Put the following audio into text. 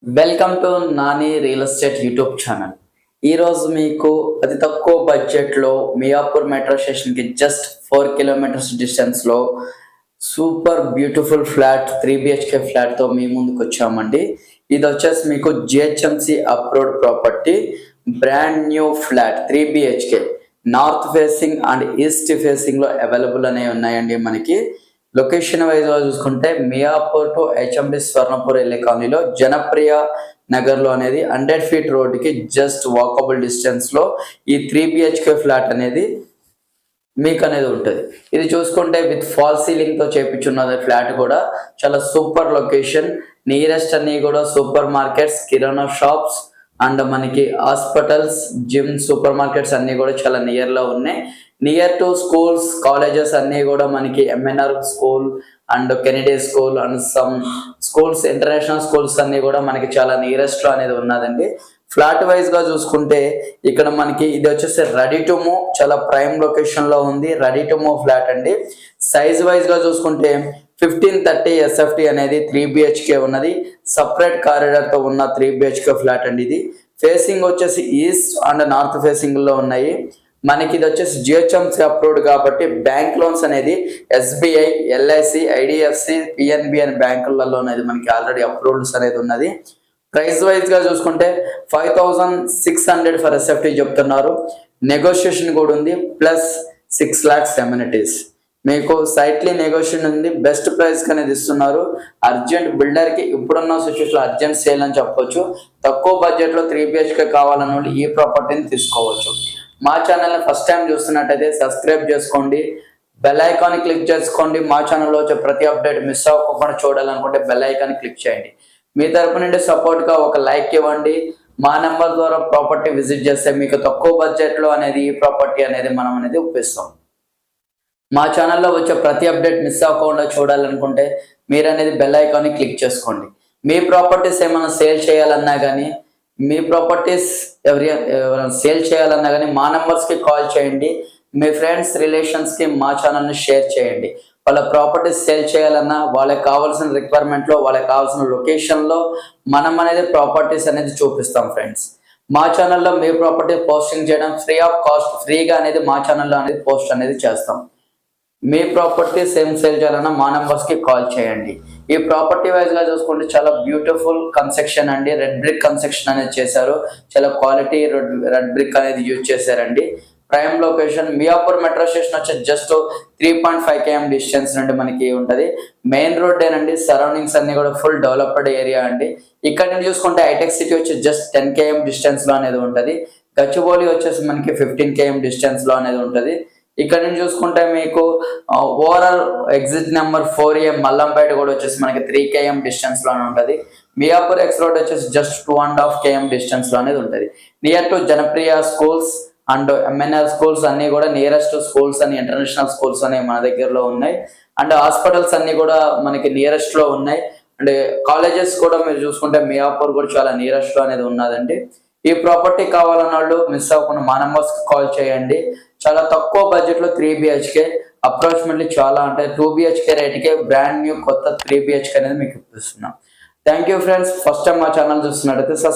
Welcome to Nani real estate YouTube channel. ఈరోజు మీకు అతి తక్కువ బడ్జెట్లో మియాపూర్ మెట్రో స్టేషన్కి జస్ట్ 4 కిలోమీటర్స్ డిస్టెన్స్లో సూపర్ బ్యూటిఫుల్ ఫ్లాట్ 3 BHK ఫ్లాట్తో మీ ముందుకు వచ్చామండి. ఇది వచ్చేసి మీకు GHMC approved property, brand new flat 3 BHK north facing and east ఫేసింగ్లో అవైలబుల్ అనేవి ఉన్నాయండి. మనకి లొకేషన్ వైజ్ గా చూసుకుంటే మియాపూర్ టు హెచ్ఎండి స్వర్ణపూర్ వెళ్ళే కాలనీలో జనప్రియ నగర్ లో అనేది 100 feet రోడ్డుకి జస్ట్ వాకబుల్ డిస్టెన్స్ లో ఈ 3 BHK ఫ్లాట్ అనేది మీకు అనేది ఉంటుంది. ఇది చూసుకుంటే విత్ ఫాల్ సీలింగ్ తో చేపించున్నది ఫ్లాట్ కూడా చాలా సూపర్ లొకేషన్. నియరెస్ట్ అన్ని కూడా super markets, kirana shops and మనకి హాస్పిటల్స్, జిమ్, సూపర్ మార్కెట్స్ అన్ని కూడా చాలా నియర్ లో ఉన్నాయి. నియర్ టు స్కూల్స్, కాలేజెస్ అన్ని కూడా మనకి MNR school and Kennedy school and some schools, international schools అన్ని కూడా మనకి చాలా నియరెస్ట్ లో అనేది ఉన్నదండి. ఫ్లాట్ వైజ్ గా చూసుకుంటే ఇక్కడ మనకి ఇది వచ్చేసి రెడీ టు మూవ్, చాలా ప్రైమ్ లొకేషన్ లో ఉంది. రెడీ టు మూవ్ ఫ్లాట్ అండి. సైజ్ వైజ్ గా చూసుకుంటే 1530 SFT అనేది 3 BHK ఉన్నది. సపరేట్ కారిడార్ తో ఉన్న 3 BHK ఫ్లాట్ అండి. ఇది ఫేసింగ్ వచ్చేసి ఈస్ట్ అండ్ నార్త్ ఫేసింగ్ లో ఉన్నాయి. మనకి ఇది వచ్చేసి జిహెచ్ఎంసి అప్రూవ్డ్ కాబట్టి బ్యాంక్ లోన్స్ అనేది SBI, LIC, IDFC, PNB అని బ్యాంకులలో అనేది మనకి ఆల్రెడీ అప్రూవ్డ్స్ అనేది ఉన్నది. ప్రైస్ వైజ్ గా చూసుకుంటే 5600 ఫర్ SFT చెప్తున్నారు. నెగోషియేషన్ కూడా ఉంది. ప్లస్ 6 lakhs ఎమ్యూనిటీస్ మీకు సైట్లీ నెగోషియేషన్ ఉంది. బెస్ట్ ప్రైస్ కి అనేది ఇస్తున్నారు. అర్జెంట్ బిల్డర్ కి ఇప్పుడున్న సిచ్యువేషన్ అర్జెంట్ సేల్ అని చెప్పొచ్చు. తక్కువ బడ్జెట్ లో 3 BHK కావాలన్న వాళ్ళు ఈ ప్రాపర్టీని తీసుకోవచ్చు. మా ఛానల్ని ఫస్ట్ టైం చూస్తున్నట్టయితే సబ్స్క్రైబ్ చేసుకోండి, బెల్ ఐకాన్ క్లిక్ చేసుకోండి. మా ఛానల్లో వచ్చే ప్రతి అప్డేట్ మిస్ అవ్వకుండా చూడాలనుకుంటే బెల్ ఐకాన్ క్లిక్ చేయండి. మీ తరపు నుండి సపోర్ట్గా ఒక లైక్ ఇవ్వండి. మా నెంబర్ ద్వారా ప్రాపర్టీ విజిట్ చేస్తే మీకు తక్కువ బడ్జెట్లో అనేది ఈ ప్రాపర్టీ అనేది మనం అనేది ఒప్పిస్తాం. మా ఛానల్లో వచ్చే ప్రతి అప్డేట్ మిస్ అవ్వకుండా చూడాలనుకుంటే మీరు అనేది బెల్ ఐకాన్ని క్లిక్ చేసుకోండి. మీ ప్రాపర్టీస్ ఏమైనా సేల్ చేయాలన్నా కానీ, మీ ప్రాపర్టీస్ ఎవరైనా సేల్ చేయాలన్నా కానీ మా నెంబర్స్కి కాల్ చేయండి. మీ ఫ్రెండ్స్, రిలేషన్స్కి మా ఛానల్ని షేర్ చేయండి. వాళ్ళ ప్రాపర్టీస్ సేల్ చేయాలన్నా వాళ్ళకి కావాల్సిన రిక్వైర్మెంట్లో, వాళ్ళకి కావాల్సిన లొకేషన్లో మనం అనేది ప్రాపర్టీస్ అనేది చూపిస్తాం ఫ్రెండ్స్. మా ఛానల్లో మీ ప్రాపర్టీ పోస్టింగ్ చేయడం ఫ్రీ ఆఫ్ కాస్ట్, ఫ్రీగా అనేది మా ఛానల్లో అనేది పోస్ట్ అనేది చేస్తాం. మీ ప్రాపర్టీస్ ఏం సేల్ చేయాలన్నా మా నెంబర్స్కి కాల్ చేయండి. ఈ ప్రాపర్టీ వైజ్ గా చూసుకుంటే చాలా బ్యూటిఫుల్ కన్స్ట్రక్షన్ అండి. రెడ్ బ్రిక్ కన్స్ట్రక్షన్ అనేది చేశారు. చాలా క్వాలిటీ రెడ్ బ్రిక్ అనేది యూజ్ చేశారండి. Prime location Miyapur metro station వచ్చి జస్ట్ 3.5 km డిస్టెన్స్ నుండి మనకి ఉంటది. మెయిన్ రోడ్ ఏనండి. సరౌండింగ్స్ అన్ని కూడా ఫుల్ డెవలప్డ్ ఏరియా అండి. ఇక్కడ నుంచి చూసుకుంటే హైటెక్ సిటీ వచ్చి జస్ట్ 10 km డిస్టెన్స్ లో అనేది ఉంటది. గచ్చిబౌలి వచ్చేసి మనకి 15 km డిస్టెన్స్ లో అనేది ఉంటది. ఇక్కడ నుంచి చూసుకుంటే మీకు overall exit number 4A Mallampet కూడా వచ్చేసి మనకి 3 km డిస్టెన్స్ లోనే ఉంటుంది. మియాపూర్ ఎక్స్ రోడ్ వచ్చేసి జస్ట్ 2.5 km డిస్టెన్స్ లో అనేది ఉంటుంది. Near to Janapriya schools and MNR schools అన్ని కూడా నియరెస్ట్ స్కూల్స్ అని, ఇంటర్నేషనల్ స్కూల్స్ అనేవి మన దగ్గరలో ఉన్నాయి. అండ్ హాస్పిటల్స్ అన్ని కూడా మనకి నియరెస్ట్ లో ఉన్నాయి. అండ్ కాలేజెస్ కూడా మీరు చూసుకుంటే మియాపూర్ కూడా చాలా నియరెస్ట్ లో అనేది ఉన్నదండి. ఈ ప్రాపర్టీ కావాలన్న వాళ్ళు మిస్ అవ్వకుండా మా నెంబర్స్ కాల్ చేయండి. చాలా తక్కువ బడ్జెట్ లో 3 BHK అప్రాక్సిమేట్లీ చాలా అంటే 2 BHK రేట్కే బ్రాండ్ న్యూ కొత్త 3 BHK అనేది మీకు ఇప్పిస్తున్నాం. Thank you friends. First time మా ఛానల్ చూస్తున్నట్టయితే